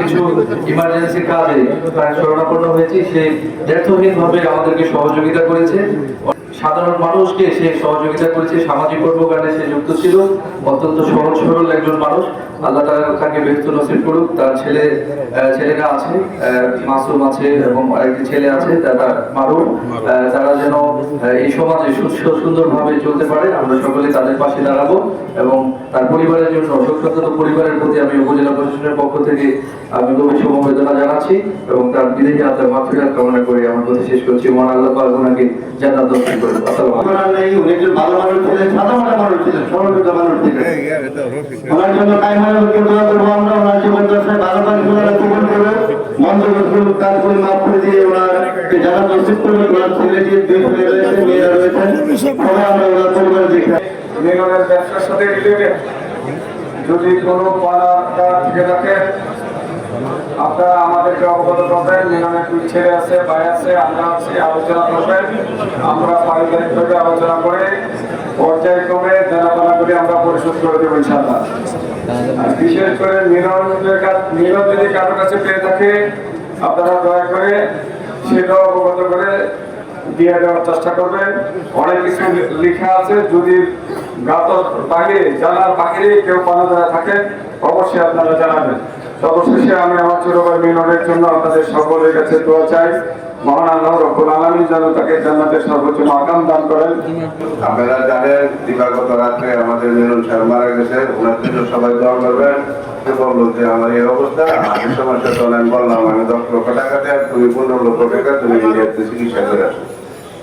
কিছু ইমার্জেন্সি কাজে প্রায় শরণাপন্ন হয়েছি। সে ব্যর্থহীনভাবে আমাদেরকে সহযোগিতা করেছে, সাধারণ মানুষকে সে সহযোগিতা করেছে, সামাজিক কর্মকাণ্ডে সে যুক্ত ছিল। অত্যন্ত সহজ সরল একজন মানুষ। আল্লাহ তাকে ব্যস্ত নসিব করুক। তার ছেলেরা আছে, মাসুম আছে এবং আরেকটি ছেলে আছে তারা মারুফ। তারা যেন এই সমাজে সুন্দরভাবে চলতে পারে, আমরা সকলে তাদের পাশে দাঁড়াবো এবং তার পরিবারের জন্য, শোকসন্তপ্ত পরিবারের প্রতি আমি উপজেলা প্রশাসনের পক্ষ থেকে আমি গভীর সমবেদনা জানাচ্ছি এবং তার বিদেহী আত্মার মাগফিরাত কামনা করে আমার কথা শেষ করছি। মহান আল্লাহ পাক ওনাকে জান্নাত নসিব করুন। ভালো মানুষ ছিলেন, সাধারণ মানুষ ছিলেন, সরলতা মানুষ ছিলেন। ওনার জন্য কায়মানকে দোয়া করবো আমরা। ওনার জীবন দশায় ভালো কাজ ওনারা কবুল করবে, মন্দ কাজ করে মাফ করে দিয়ে ওনারকে জান্নাত নসিব করবে। ওনার ছেলেটি দুই ছেলে রয়েছে, মেয়েরা রয়েছেন, সবাই আমরা ওনার পরিবারে দেখি। মিলনের ব্যবসার সাথে রিলেটেড যদি কোনো পাড়া থেকে থাকে আপনারা আমাদেরকে অবগত করবেন। মিলনের দুই ছেলে আছে, ভাই আছে, আমরা আছি, আলোচনা করবেন। আমরা পারিবারিকভাবে আলোচনা করে পর্যায়ক্রমে দেনাপানা করে আমরা পরিশোধ করে দেবো ইনশাআল্লাহ। আর বিশেষ করে মিলন যদি কারোর কাছে পেয়ে থাকে আপনারা দয়া করে সেটাও অবগত করে দিয়ে দেওয়ার চেষ্টা করবেন। অনেক কিছু লেখা আছে, যদি গাতর বাহিরে জানার বাহিরে কেউ পানা দেওয়া থাকে অবশ্যই আপনারা জানাবেন। সর্বশেষে আমি আমার ছোট ভাই মিলনের জন্য আপনাদের সকলের কাছে দোয়া চাই। মহান আল্লাহ রব্বুল আলামিন যেন তাকে জান্নাতের সর্বোচ্চ মাকাম দান করেন। আপনারা জানেন দিবাগত রাত্রে আমাদের মিলন স্যার মারা গেছে, ওনার জন্য সবাই দোয়া করবেন। বললো যে আমার এই অবস্থা, আগের সমস্যা তো আমি বললাম আমি 10 লক্ষ টাকা দেয়, তুমি 15 লক্ষ টাকা তুমি ইন্ডিয়াতে চিকিৎসা করে আসো।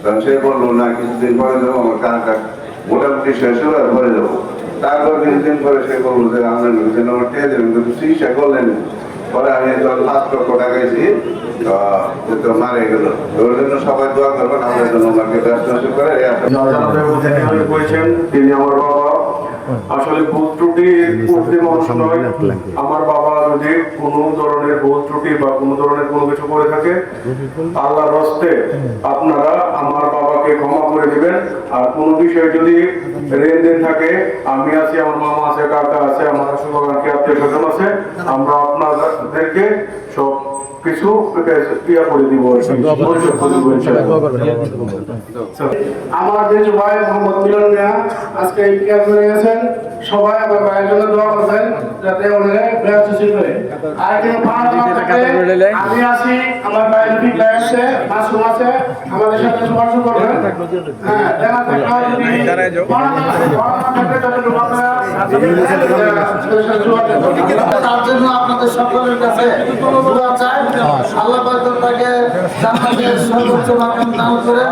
কারণ সে বললো না কিছুদিন পরে যাবো, আমার টাকা মোটামুটি শেষ হলে পরে যাবো। তারপর কিছুদিন পরে সে বললো যে আপনার আমার টেয়ে দেবেন, কিন্তু চিকিৎসা করলেন। পরে আমি 5 লক্ষ টাকাইছি, তো মারে গেল। ওর জন্য সবাই দোয়া করবেন, আমাদের জন্য ওনাকে ব্যস্ত করে করেছেন তিনি আমার বাবা। আসলে ভুল ত্রুটি করতে মানুষ নয়। আমার বাবা যদি কোনো ধরনের ভুল ত্রুটি বা কোনো ধরনের কোনো কিছু করে থাকে আল্লাহর হস্তে আপনারা আমার বাবাকে ক্ষমা করে দিবেন। আর কোনো বিষয়ে যদি লেনদেন থাকে, আমি আছি, আমার মামা আছে, কাকা আছে, আমার শুভাকাঙ্ক্ষী আত্মীয় স্বজন আছে, আমরা আপনাদেরকে সব কিছু ক্রিয়া করে দিব। আমার যে ভাই মোহাম্মদ মিলন মিয়া আজকে এই ক্রিয়া করে গেছেন, সবাই আমার ভাইয়ের জন্য দোয়া করবেন যাতে ওনারা ব্যবসা শুরু করে। আর কেউ আমি আছি, আমার ভাই রফিক ভাই আছে, মাসুম আছে, আমাদের সাথে যোগাযোগ করবেন। হ্যাঁ, দেখা তার জন্য আপনাদের সকলের কাছে দোয়া চাই। আল্লাহ পাক তাকে জান্নাতের সর্বোচ্চ মাকাম দান করেন।